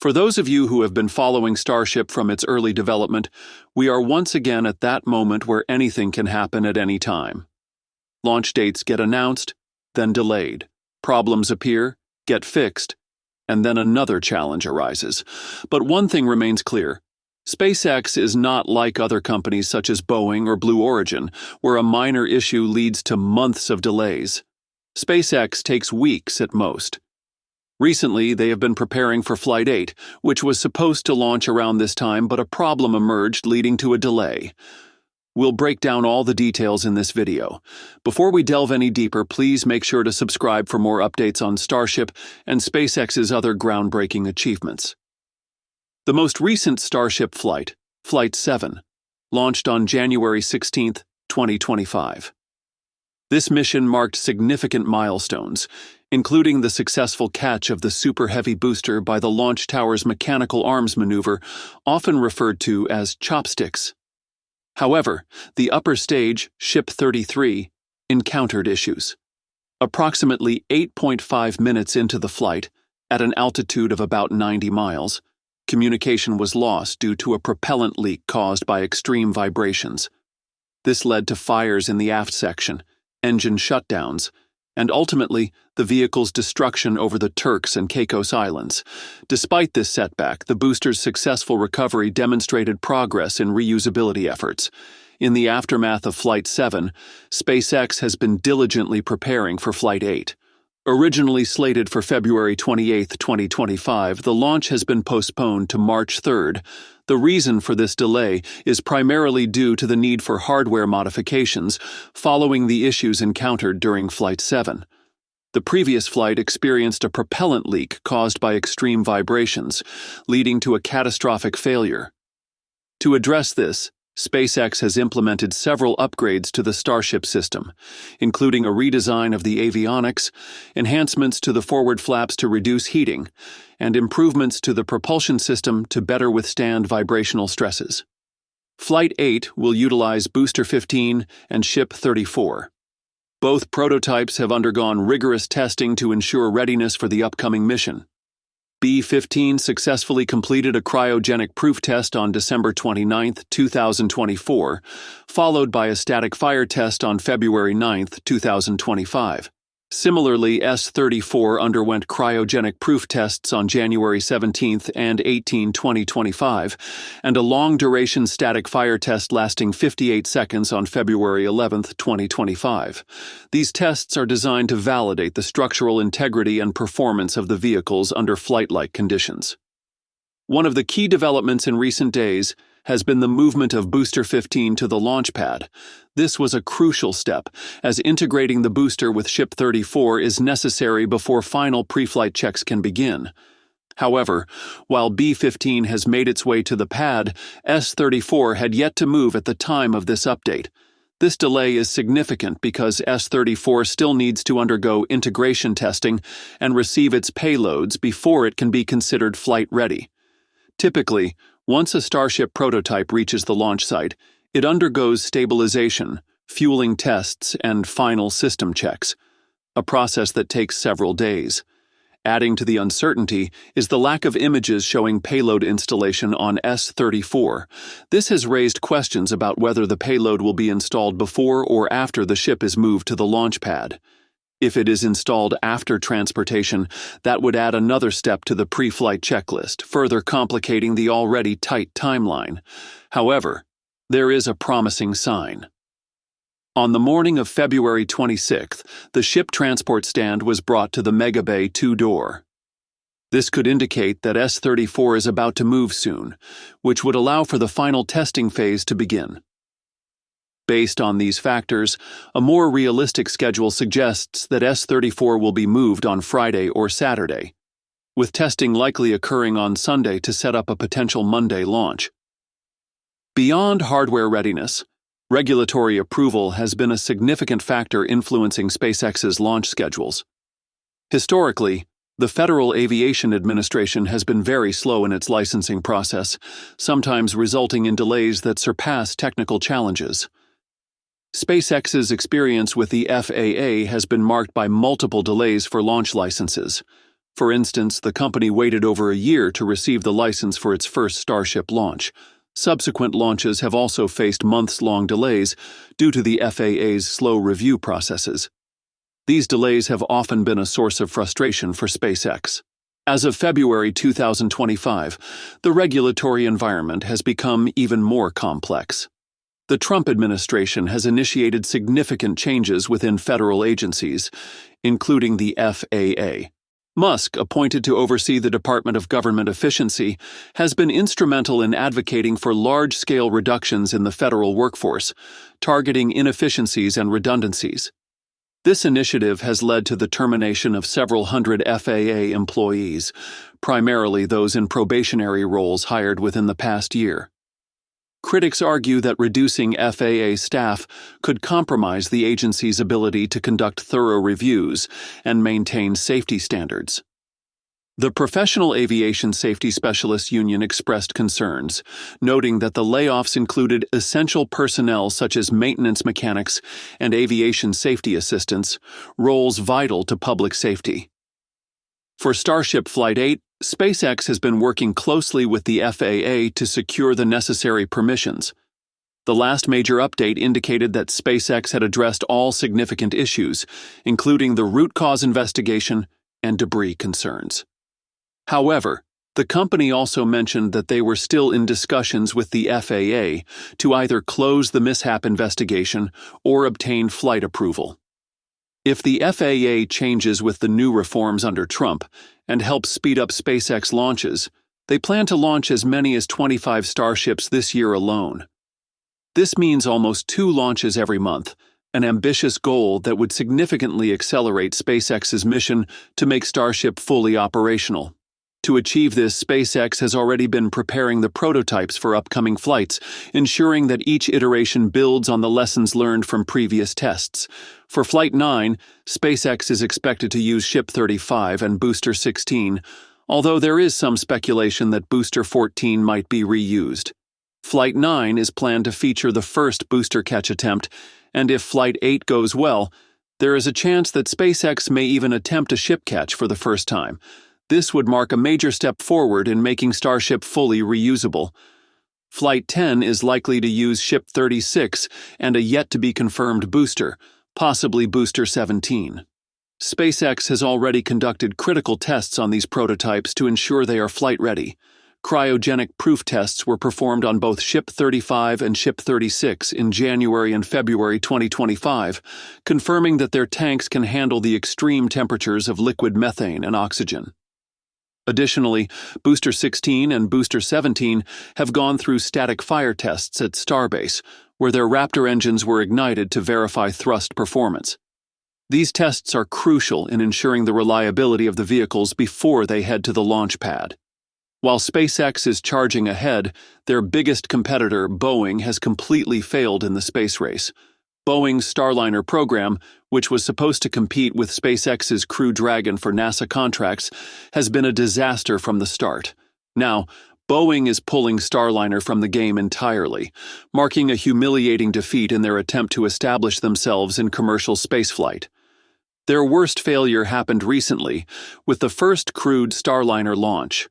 For those of you who have been following Starship from its early development, we are once again at that moment where anything can happen at any time. Launch dates get announced, then delayed. Problems appear, get fixed, and then another challenge arises. But one thing remains clear. SpaceX is not like other companies such as Boeing or Blue Origin, where a minor issue leads to months of delays. SpaceX takes weeks at most. Recently, they have been preparing for Flight 8, which was supposed to launch around this time, but a problem emerged leading to a delay. We'll break down all the details in this video. Before we delve any deeper, please make sure to subscribe for more updates on Starship and SpaceX's other groundbreaking achievements. The most recent Starship flight, Flight 7, launched on January 16, 2025. This mission marked significant milestones, including the successful catch of the Super Heavy booster by the launch tower's mechanical arms maneuver, often referred to as chopsticks. However, the upper stage, Ship 33, encountered issues. Approximately 8.5 minutes into the flight, at an altitude of about 90 miles, communication was lost due to a propellant leak caused by extreme vibrations. This led to fires in the aft section, engine shutdowns, and ultimately the vehicle's destruction over the Turks and Caicos Islands. Despite this setback, the booster's successful recovery demonstrated progress in reusability efforts. In the aftermath of Flight 7, SpaceX has been diligently preparing for Flight 8. Originally slated for February 28, 2025, the launch has been postponed to March 3rd. The reason for this delay is primarily due to the need for hardware modifications following the issues encountered during Flight 7. The previous flight experienced a propellant leak caused by extreme vibrations, leading to a catastrophic failure. To address this, SpaceX has implemented several upgrades to the Starship system, including a redesign of the avionics, enhancements to the forward flaps to reduce heating, and improvements to the propulsion system to better withstand vibrational stresses. Flight 8 will utilize Booster 15 and Ship 34. Both prototypes have undergone rigorous testing to ensure readiness for the upcoming mission. B-15 successfully completed a cryogenic proof test on December 29, 2024, followed by a static fire test on February 9, 2025. Similarly, S-34 underwent cryogenic proof tests on January 17 and 18, 2025, and a long-duration static fire test lasting 58 seconds on February 11, 2025. These tests are designed to validate the structural integrity and performance of the vehicles under flight-like conditions. One of the key developments in recent days has been the movement of Booster 15 to the launch pad. This was a crucial step, as integrating the booster with Ship 34 is necessary before final pre-flight checks can begin. However, while B-15 has made its way to the pad, S-34 had yet to move at the time of this update. This delay is significant because S-34 still needs to undergo integration testing and receive its payloads before it can be considered flight-ready. Typically, once a Starship prototype reaches the launch site, it undergoes stabilization, fueling tests, and final system checks, a process that takes several days. Adding to the uncertainty is the lack of images showing payload installation on S-34. This has raised questions about whether the payload will be installed before or after the ship is moved to the launch pad. If it is installed after transportation, that would add another step to the pre-flight checklist, further complicating the already tight timeline. However, there is a promising sign. On the morning of February 26th, the ship transport stand was brought to the Mega Bay 2-door. This could indicate that S-34 is about to move soon, which would allow for the final testing phase to begin. Based on these factors, a more realistic schedule suggests that S-34 will be moved on Friday or Saturday, with testing likely occurring on Sunday to set up a potential Monday launch. Beyond hardware readiness, regulatory approval has been a significant factor influencing SpaceX's launch schedules. Historically, the Federal Aviation Administration has been very slow in its licensing process, sometimes resulting in delays that surpass technical challenges. SpaceX's experience with the FAA has been marked by multiple delays for launch licenses. For instance, the company waited over a year to receive the license for its first Starship launch. Subsequent launches have also faced months-long delays due to the FAA's slow review processes. These delays have often been a source of frustration for SpaceX. As of February 2025, the regulatory environment has become even more complex. The Trump administration has initiated significant changes within federal agencies, including the FAA. Musk, appointed to oversee the Department of Government Efficiency, has been instrumental in advocating for large-scale reductions in the federal workforce, targeting inefficiencies and redundancies. This initiative has led to the termination of several hundred FAA employees, primarily those in probationary roles hired within the past year. Critics argue that reducing FAA staff could compromise the agency's ability to conduct thorough reviews and maintain safety standards. The Professional Aviation Safety Specialists Union expressed concerns, noting that the layoffs included essential personnel such as maintenance mechanics and aviation safety assistants, roles vital to public safety. For Starship Flight 8, SpaceX has been working closely with the FAA to secure the necessary permissions. The last major update indicated that SpaceX had addressed all significant issues, including the root cause investigation and debris concerns. However, the company also mentioned that they were still in discussions with the FAA to either close the mishap investigation or obtain flight approval. If the FAA changes with the new reforms under Trump and helps speed up SpaceX launches, they plan to launch as many as 25 Starships this year alone. This means almost 2 launches every month, an ambitious goal that would significantly accelerate SpaceX's mission to make Starship fully operational. To achieve this, SpaceX has already been preparing the prototypes for upcoming flights, ensuring that each iteration builds on the lessons learned from previous tests. For Flight 9, SpaceX is expected to use Ship 35 and Booster 16, although there is some speculation that Booster 14 might be reused. Flight 9 is planned to feature the first booster catch attempt, and if Flight 8 goes well, there is a chance that SpaceX may even attempt a ship catch for the first time. This would mark a major step forward in making Starship fully reusable. Flight 10 is likely to use Ship 36 and a yet-to-be-confirmed booster, possibly Booster 17. SpaceX has already conducted critical tests on these prototypes to ensure they are flight-ready. Cryogenic proof tests were performed on both Ship 35 and Ship 36 in January and February 2025, confirming that their tanks can handle the extreme temperatures of liquid methane and oxygen. Additionally, Booster 16 and Booster 17 have gone through static fire tests at Starbase, where their Raptor engines were ignited to verify thrust performance. These tests are crucial in ensuring the reliability of the vehicles before they head to the launch pad. While SpaceX is charging ahead, their biggest competitor, Boeing, has completely failed in the space race. Boeing's Starliner program, which was supposed to compete with SpaceX's Crew Dragon for NASA contracts, has been a disaster from the start. Now, Boeing is pulling Starliner from the game entirely, marking a humiliating defeat in their attempt to establish themselves in commercial spaceflight. Their worst failure happened recently, with the first crewed Starliner launch.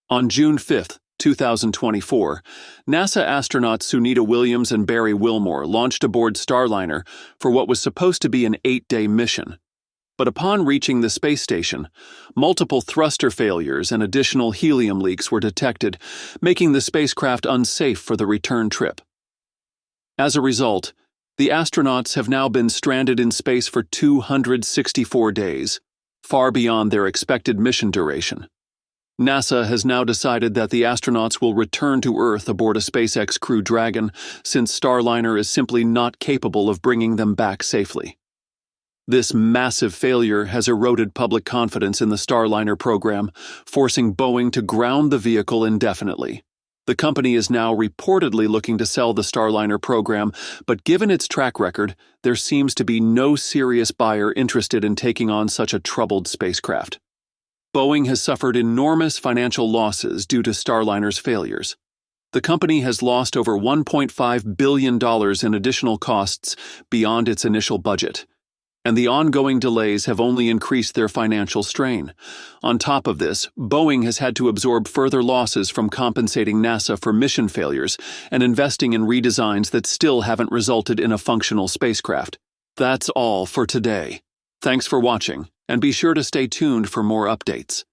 On June 5, 2024, NASA astronauts Sunita Williams and Barry Wilmore launched aboard Starliner for what was supposed to be an 8-day mission. But upon reaching the space station, multiple thruster failures and additional helium leaks were detected, making the spacecraft unsafe for the return trip. As a result, the astronauts have now been stranded in space for 264 days, far beyond their expected mission duration. NASA has now decided that the astronauts will return to Earth aboard a SpaceX Crew Dragon, since Starliner is simply not capable of bringing them back safely. This massive failure has eroded public confidence in the Starliner program, forcing Boeing to ground the vehicle indefinitely. The company is now reportedly looking to sell the Starliner program, but given its track record, there seems to be no serious buyer interested in taking on such a troubled spacecraft. Boeing has suffered enormous financial losses due to Starliner's failures. The company has lost over $1.5 billion in additional costs beyond its initial budget, and the ongoing delays have only increased their financial strain. On top of this, Boeing has had to absorb further losses from compensating NASA for mission failures and investing in redesigns that still haven't resulted in a functional spacecraft. That's all for today. Thanks for watching, and be sure to stay tuned for more updates.